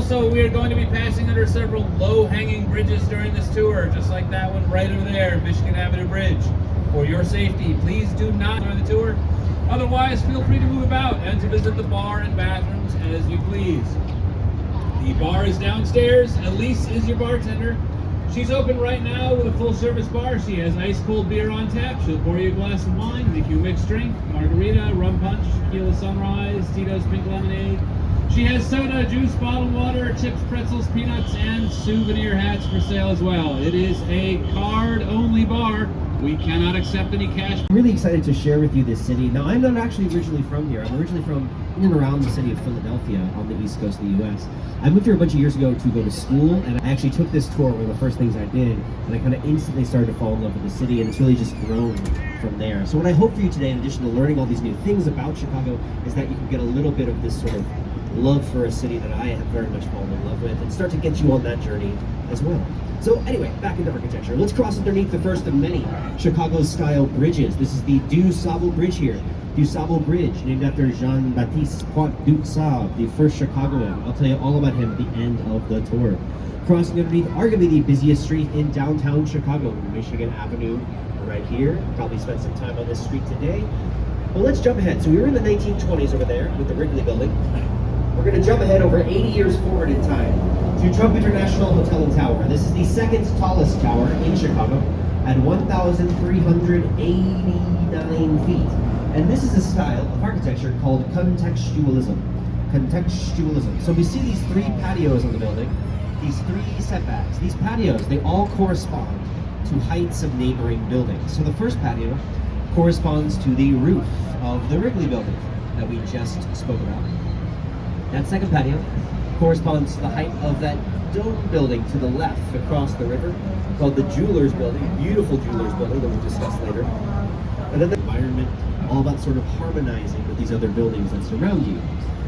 Also, we are going to be passing under several low-hanging bridges during this tour, just like that one right over there, Michigan Avenue Bridge. For your safety, please do not join the tour. Otherwise, feel free to move about and to visit the bar and bathrooms as you please. The bar is downstairs. Elise is your bartender. She's open right now with a full-service bar. She has ice-cold beer on tap. She'll pour you a glass of wine, make you a mixed drink, margarita, rum punch, tequila sunrise, Tito's pink lemonade. She has soda, juice, bottled water, chips, pretzels, peanuts, and souvenir hats for sale as well. It is a card-only bar. We cannot accept any cash. I'm really excited to share with you this city. Now, I'm not actually originally from here. I'm originally from in and around the city of Philadelphia on the east coast of the U.S. I moved here a bunch of years ago to go to school, and I actually took this tour, one of the first things I did, and I kind of instantly started to fall in love with the city, and it's really just grown from there. So what I hope for you today, in addition to learning all these new things about Chicago, is that you can get a little bit of this sort of love for a city that I have very much fallen in love with, and start to get you on that journey as well. So anyway, back into architecture. Let's cross underneath the first of many Chicago-style bridges. This is the Du Sable Bridge here. Du Sable Bridge, named after Jean-Baptiste Pointe du Sable, the first Chicagoan. I'll tell you all about him at the end of the tour. Crossing underneath arguably the busiest street in downtown Chicago, Michigan Avenue, right here. Probably spent some time on this street today. Well, let's jump ahead. So we were in the 1920s over there with the Wrigley Building. We're going to jump ahead over 80 years forward in time to Trump International Hotel and Tower. This is the second tallest tower in Chicago at 1,389 feet. And this is a style of architecture called contextualism. Contextualism. So we see these three patios on the building, these three setbacks. These patios, they all correspond to heights of neighboring buildings. So the first patio corresponds to the roof of the Wrigley Building that we just spoke about. That second patio corresponds to the height of that dome building to the left across the river called the Jewelers Building, beautiful Jewelers Building that we'll discuss later. And then the environment, all about sort of harmonizing with these other buildings that surround you.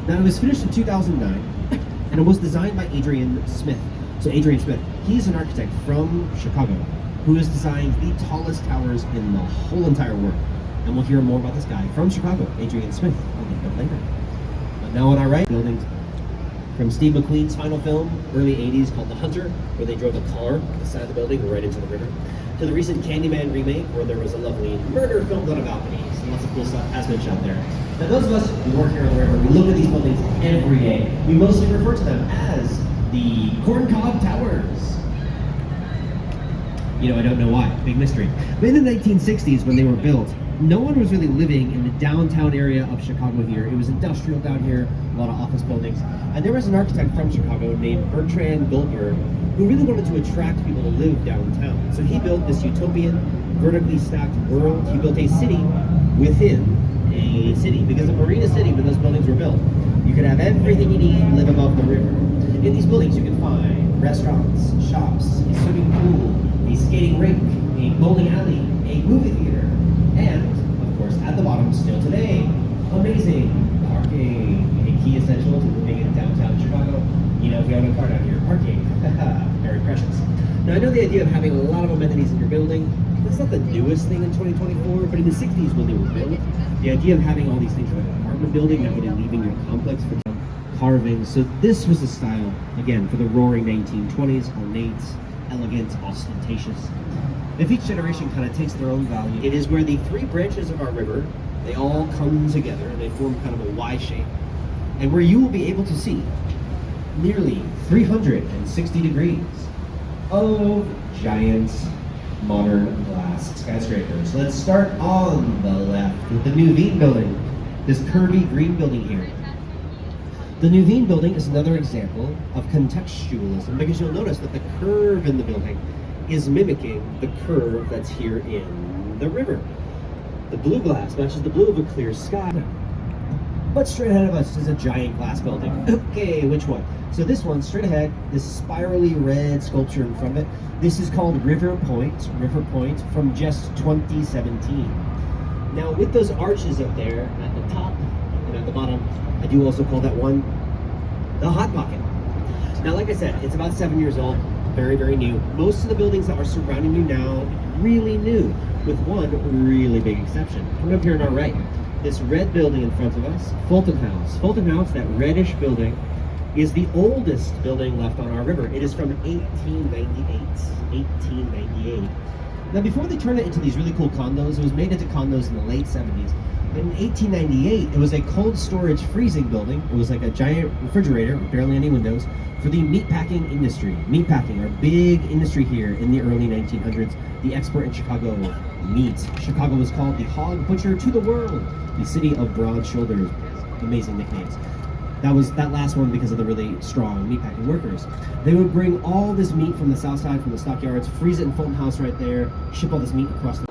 Now, it was finished in 2009, and it was designed by Adrian Smith. So Adrian Smith, he's an architect from Chicago who has designed the tallest towers in the whole entire world. And we'll hear more about this guy from Chicago, Adrian Smith, a little bit later. But now on our right, buildings from Steve McQueen's final film, early 80s, called The Hunter, where they drove a car on the side of the building right into the river, to the recent Candyman remake, where there was a lovely murder filmed on a balcony. So lots of cool stuff has been shot there. Now those of us who work here on the river, we look at these buildings every day. We mostly refer to them as the Corncob Towers. You know, I don't know why, big mystery. But in the 1960s, when they were built, no one was really living in the downtown area of Chicago here. It was industrial down here, a lot of office buildings. And there was an architect from Chicago named Bertrand Goldberg who really wanted to attract people to live downtown. So he built this utopian, vertically stacked world. He built a city within a city, because in Marina City, when those buildings were built, you could have everything you need live above the river. In these buildings, you can find restaurants, shops, a swimming pool, a skating rink, a bowling alley, a movie theater, and, of course, at the bottom, still today, amazing parking, a key essential to living in downtown Chicago. You know, if you own a car down here, parking, very precious. Now, I know the idea of having a lot of amenities in your building, it's not the newest thing in 2024, but in the 60s when they were built, the idea of having all these things in an apartment building that would leaving your complex for carving. So this was the style, again, for the roaring 1920s, ornate, elegant, ostentatious. If each generation kind of takes their own value, it is where the three branches of our river, they all come together and they form kind of a Y shape. And where you will be able to see nearly 360 degrees of giant modern glass skyscrapers. Let's start on the left with the Nuveen building, this curvy green building here. The Nuveen building is another example of contextualism, because you'll notice that the curve in the building is mimicking the curve that's here in the river. The blue glass matches the blue of a clear sky. But straight ahead of us is a giant glass building. Okay, which one? So this one, straight ahead, this spirally red sculpture in front of it, this is called River Point from just 2017. Now with those arches up there at the top and at the bottom, I do also call that one the Hot Pocket. Now like I said, it's about 7 years old, very, very new. Most of the buildings that are surrounding you now, really new, with one really big exception. Come up here on our right, this red building in front of us, Fulton House. Fulton House, that reddish building, is the oldest building left on our river. It is from 1898. 1898. Now, before they turned it into these really cool condos, it was made into condos in the late 70s. In 1898, it was a cold storage freezing building. It was like a giant refrigerator with barely any windows for the meatpacking industry. Meatpacking, our big industry here in the early 1900s. The export in Chicago, meat. Chicago was called the hog butcher to the world, the city of broad shoulders. Amazing nicknames. That last one because of the really strong meatpacking workers. They would bring all this meat from the south side, from the stockyards, freeze it in Fulton House right there, ship all this meat across the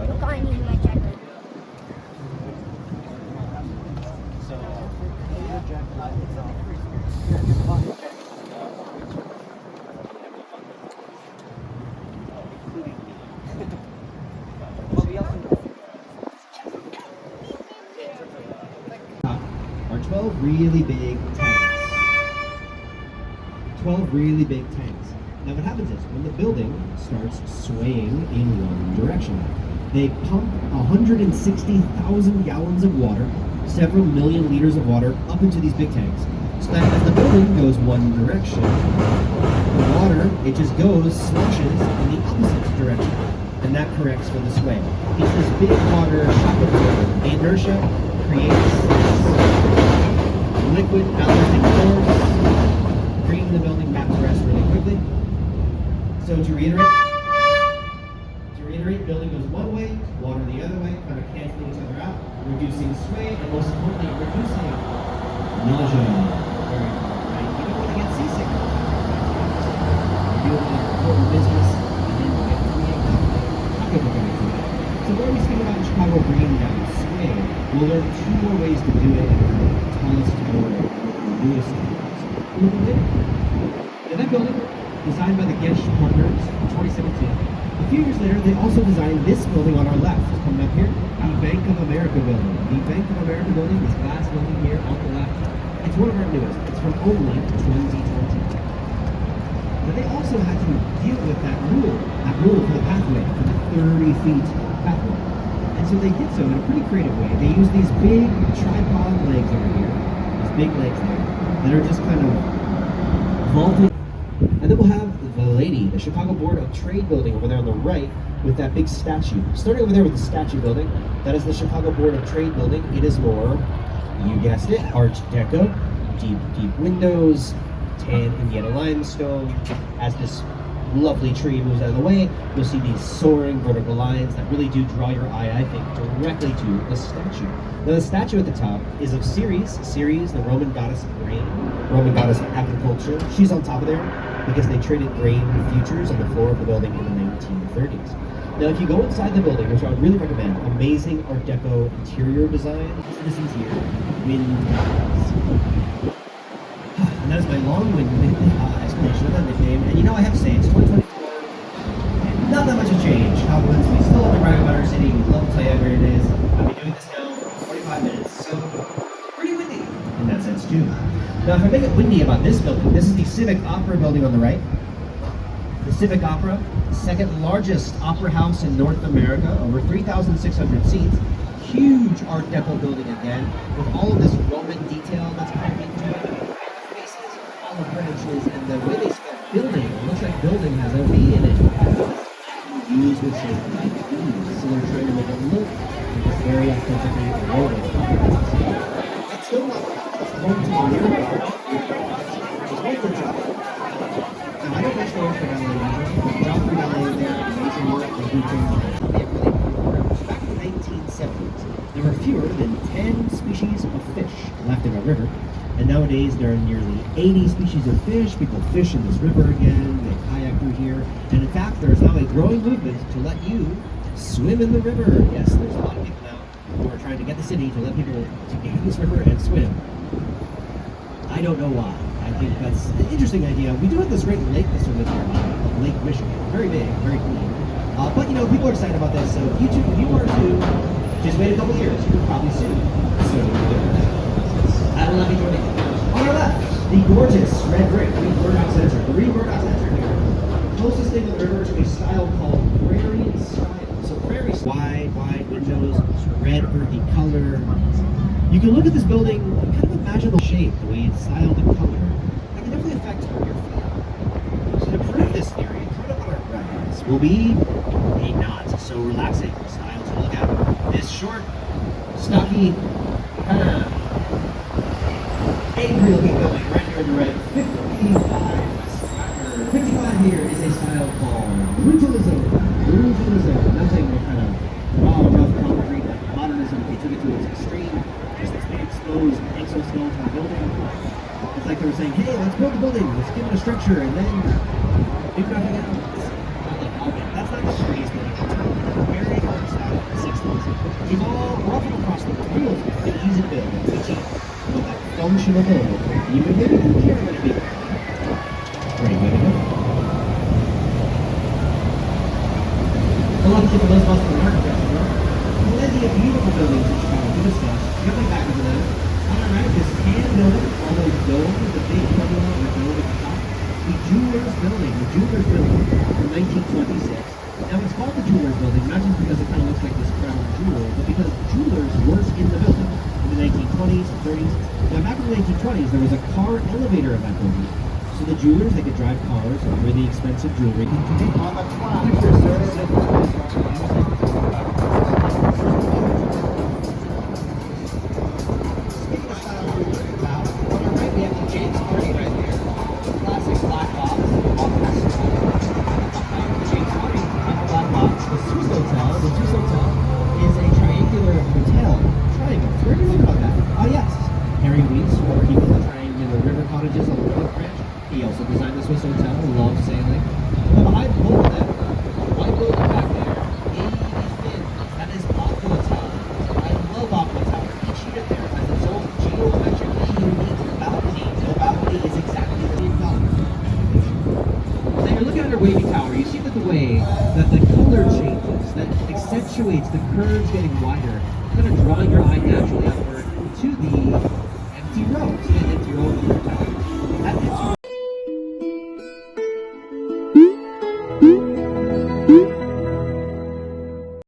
Look, I need my jacket. are 12 really big tanks. 12 really big tanks. Now what happens is, when the building starts swaying in one direction, they pump 160,000 gallons of water, several million liters of water, up into these big tanks. So that as the building goes one direction, the water, it just goes, sloshes in the opposite direction. And that corrects for the sway. It's this big water shock absorber. The inertia creates liquid balancing force, bringing the building back to rest really quickly. So to reiterate, building goes one way, water the other way, kind of canceling each other out, reducing sway, and most importantly, reducing nausea. Very important, right? You don't want to get seasick. You're doing an important business, and then you get creative. So what are we speaking about in Chicago bringing down sway? Well, there are two more ways to do it, and the tallest tower, the newest towers. Now that building, designed by the Gesch partners in 2017. A few years later, they also designed this building on our left, coming up here, the Bank of America building. The Bank of America building, this glass building here on the left, it's one of our newest. It's from only 2020. But they also had to deal with that rule for the pathway, for the 30 feet pathway. And so they did so in a pretty creative way. They used these big tripod legs over here, these big legs there, that are just kind of vaulting. And then we'll have the Chicago Board of Trade building over there on the right with that big statue. Starting over there with the statue building, that is the Chicago Board of Trade building. It is more, you guessed it, Art Deco, deep windows, tan Indiana limestone. As this lovely tree moves out of the way, you'll see these soaring vertical lines that really do draw your eye, I think, directly to the statue. Now the statue at the top is of Ceres, the Roman goddess of grain, Roman goddess of agriculture. She's on top of there because they traded grain futures on the floor of the building in the 1930s. Now if you go inside the building, which I would really recommend, amazing Art Deco interior design. Citizens here, windows. And that is my long-winded explanation of that nickname. And you know, I have to say, it's 2024. Not that much has changed. Compliments, we still love to brag about our city. We love to tell you how great it is. I've been doing this now for 45 minutes, so pretty windy in that sense too. Now, if I make it windy about this building, this is the Civic Opera building on the right. The Civic Opera, the second largest opera house in North America, over 3,600 seats. Huge Art Deco building again, with all of this Roman detail that's carved into it. Faces, all the branches, and the way they spell building, it looks like building has a V in it. Used with shape like V's, so they're trying to make it look like it's very authentically Roman. It's still not home to the mirror. It's right for job. Now, I don't much know for ballet. Job for ballet there, amazing work, they do things. Back in the 1970s, there were fewer than 10 species of fish left in our river. And nowadays there are nearly 80 species of fish. People fish in this river again, they kayak through here. And in fact, there is now a growing movement to let you swim in the river. Yes, there's a lot of people now who are trying to get the city to let people to get in this river and swim. I don't know why. I think that's an interesting idea. We do have this great lake that's over there, Lake Michigan. Very big, very clean. But you know, people are excited about this, so if you were to just wait a couple years, you could probably soon. So I will not be joining you. On our left, the gorgeous red brick Reed Murdoch Center. The Reed Murdoch Center here, closest thing on the river to a style called prairie style. So prairie style, wide windows, red earthy color. You can look at this building, kind of imagine the shape, the way it's styled and color. That can definitely affect your feel. So to prove this theory, coming up on our right, this will be a not so relaxing style to look at. This short, stocky, angry looking building right here in the red. 55 here is a style called brutalism. Brutalism. Nothing kind of raw, rough concrete like modernism. They took it to its extreme. Just this big exposed exoskeleton building. It's like they were saying, hey, let's build the building, let's give it a structure, and then do nothing else. That's not the prettiest building. It's very hard style in the 60s. We've all walking across the wheels. It's easy to build. It's easy. But that functional build, even if you don't care what it is. Great way to go. A lot of people knows about the architecture. Plenty of beautiful buildings in Chicago to discuss. Jumping back into them. On our right, this tan building, although dome with the big double with dome at the top. The Jewelers Building, from 1926. Now it's called the Jewelers Building, not just because it kind of looks like this crown jewel, but because jewelers worked in the building in the 1920s and 30s. Now back in the 1920s, there was a car elevator in that building. So the jewelers, they could drive cars and really expensive jewelry. On the cottages on the North Branch. He also designed the Swiss Hotel, loved sailing. And behind the whole of that, white building back there, 80 feet, that is Aqua Tower. I love Aqua Tower. Each unit there has its own geometrically unique balcony. No balcony is exactly the same color. Now you're looking at our wavy tower, you see that the way that the color changes, that accentuates the curves getting wider, kind of drawing your eye naturally upward to the empty rows. The empty row of the tower.